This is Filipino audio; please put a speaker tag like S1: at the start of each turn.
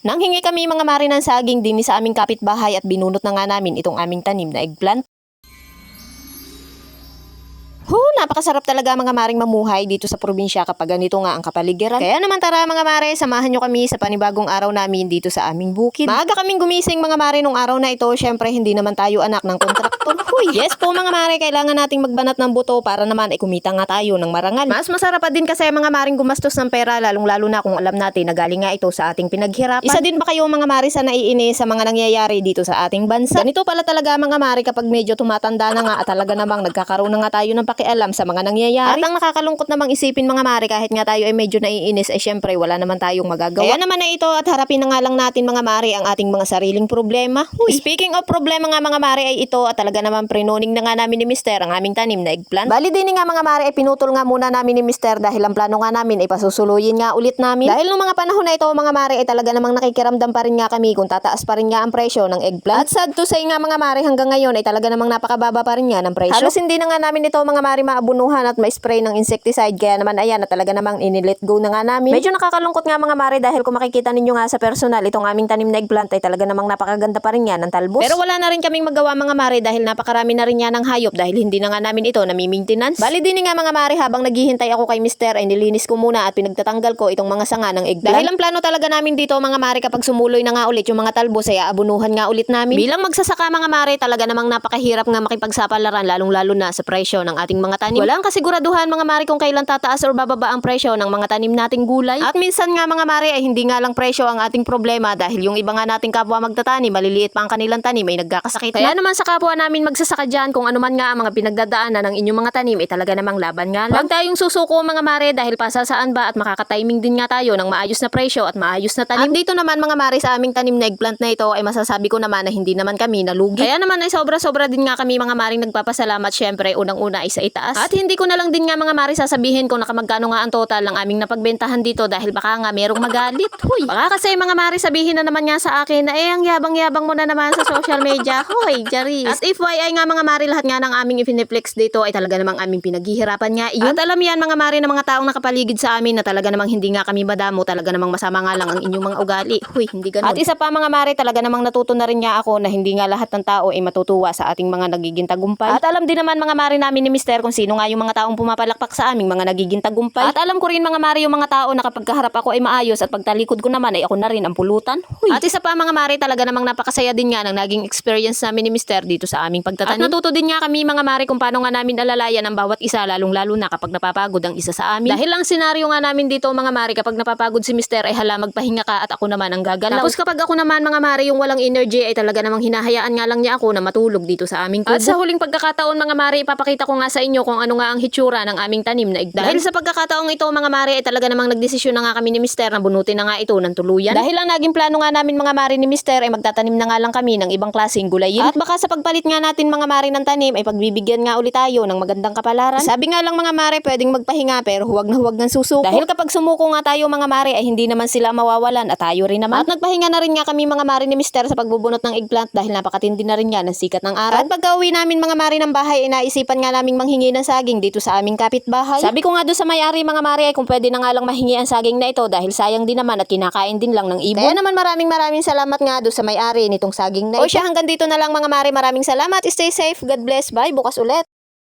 S1: Nanghingi kami mga mare ng saging din sa aming kapitbahay at binunot na nga namin itong aming tanim na eggplant. Napakasarap talaga mga maring mamuhay dito sa probinsya kapag ganito nga ang kapaligiran. Kaya naman tara mga mare, samahan nyo kami sa panibagong araw namin dito sa aming bukid. Maaga kaming gumising mga mare nung araw na ito. Syempre hindi naman tayo anak ng kontraktor. Huy! Yes po mga mare, kailangan nating magbanat ng buto para naman ay kumita nga tayo ng marangal. Mas masarap pa din kasi mga maring gumastos ng pera, lalong lalo na kung alam natin na galing nga ito sa ating pinaghirapan. Isa din ba kayo mga mare sa naiinis sa mga nangyayari dito sa ating bansa? Ganito pala talaga mga mare kapag medyo tumatanda na nga at talaga namang nagkakaroon na nga tayo ng pakialam sa mga nangyayari. At ang nakakalungkot namang isipin mga mare, kahit nga tayo ay medyo naiinis, ay syempre wala naman tayong magagawa. Kaya naman na ito at harapin na nga lang natin mga mare ang ating mga sariling problema. Huy. Speaking of problema nga mga mare ay ito at talaga naman prenoning na nga namin ni Mister ang aming tanim na eggplant. Bali din nga mga mare ay pinutol nga muna namin ni Mister dahil ang plano nga namin ay pasusuluyin nga ulit namin. Dahil nung mga panahon na ito mga mare ay talaga namang nakikiramdam pa rin nga kami kung tataas pa rin nga ang presyo ng eggplant. At sad to say nga mga mare, hanggang ngayon ay talaga namang napakababa pa rin nga ng presyo. Halos hindi na nga namin ito mga mare maabunuhan at ma-spray ng insecticide, kaya naman ayan na talaga namang inilet go na nga namin. Medyo nakakalungkot nga mga mare dahil kung makikita ninyo nga sa personal itong aming tanim na eggplant ay talaga namang napakaganda pa rin nga ng talbos. Pero wala na rin kaming magawa mga mare dahil napakarami na rin nga ng hayop dahil hindi na nga namin ito nami-maintenance. Bali din nga mga mare, habang naghihintay ako kay Mister ay nilinis ko muna at pinagtatanggal ko itong mga sanga ng eggplant. Dahil ang plano talaga namin dito mga mare kapag sumuloy na nga ulit yung mga talbos ay aabunuhan nga ulit namin. Bilang magsasaka mga mare, talaga namang napakahirap nga makipagsapalaran lalong lalo na sa presyo ng ating mga tanim. Walang kasiguraduhan mga mare kung kailan tataas or bababa ang presyo ng mga tanim nating gulay. At minsan nga mga mare ay hindi nga lang presyo ang ating problema dahil yung iba nga nating kapwa magtatanim, maliliit pa ang kanilang tanim ay nagkakasakit. Kaya naman sa kapwa namin magsasaka dyan, kung ano man nga ang mga pinagdadaanan ng inyong mga tanim ay talaga namang laban nga lang. Huwag tayong susuko mga mare dahil pasasaan ba at makakatiming din nga tayo ng maayos na presyo at maayos na tanim. At dito naman mga mare sa aming tanim na eggplant na ito ay masasabi ko naman na hindi naman kami nalugi. Kaya naman ay sobra-sobra din nga kami mga maring nagpapasalamat, syempre unang-una ay sa itaas. At hindi ko na lang din nga mga mare sasabihin kung nakamagkano nga ang total ng aming napagbentahan dito dahil baka nga merong magalit. Huy, baka kasi mga mare sabihin na naman nga sa akin na ang yabang-yabang mo na naman sa social media. Hoy, Jaris. At FYI nga mga mare, lahat nga ng aming ifineflex dito ay talaga namang aming pinaghihirapan nga iyon. At alam yan mga mare ng mga taong nakapaligid sa amin na talaga namang hindi nga kami madamo, talaga namang masama nga lang ang inyong mga ugali. Huy, hindi ganun. At isa pa mga mare, talaga namang natuto na rin nga ako na hindi nga lahat ng tao ay matutuwa sa ating mga nagiging tagumpay. At alam din naman mga mare namin ni Mister kung sino nga yung mga taong pumapalakpak sa aming mga nagiging tagumpay. At alam ko rin mga mare yung mga tao na kapag kaharap ako ay maayos at pagtalikod ko naman ay ako na rin ang pulutan. Huy. At isa pa mga mare, talaga namang napakasaya din nga ng naging experience namin ni Mister dito sa aming pagtatanim. At natuto din nga kami mga mare kung paano nga namin alalayan ang bawat isa, lalong lalo na kapag napapagod ang isa sa amin. Dahil lang senaryo nga namin dito mga mare, kapag napapagod si Mister ay hala magpahinga ka at ako naman ang gagalaw. Tapos kapag ako naman mga mare yung walang energy ay talaga namang hinahayaan nga lang niya ako na matulog dito sa aming kubo. At sa huling pagkakataon mga mare, ipapakita ko nga sa inyo kung ano nga ang hitsura ng aming tanim na eggplant. Dahil sa pagkakataong ito mga mare ay talaga namang nagdesisyon na nga kami ni Mister na bunutin na nga ito ng tuluyan. Dahil ang naging plano nga namin mga mare ni Mister ay magtatanim na nga lang kami ng ibang klaseng gulayin. At baka sa pagpalit nga natin mga mare ng tanim ay pagbibigyan nga ulit tayo ng magandang kapalaran. Sabi nga lang mga mare, pwedeng magpahinga pero huwag na huwag ng susuko. Dahil kapag sumuko nga tayo mga mare ay hindi naman sila mawawalan at tayo rin naman. At nagpahinga na rin nga kami mga mare ni Mister sa pagbubunot ng eggplant dahil napakatindi na rin nga ng sikat ng araw. At pagka-uwi namin mga mare ng bahay ay naisipan nga naming manghingi ng saging dito sa aming kapitbahay. Sabi ko nga doon sa may-ari mga mare ay kung pwede na nga lang mahingi ang saging na ito dahil sayang din naman at kinakain din lang ng ibon. Kaya naman maraming salamat nga doon sa may-ari nitong saging na ito. O siya, hanggang dito na lang mga mare, maraming salamat. Stay safe, God bless, bye, bukas ulit.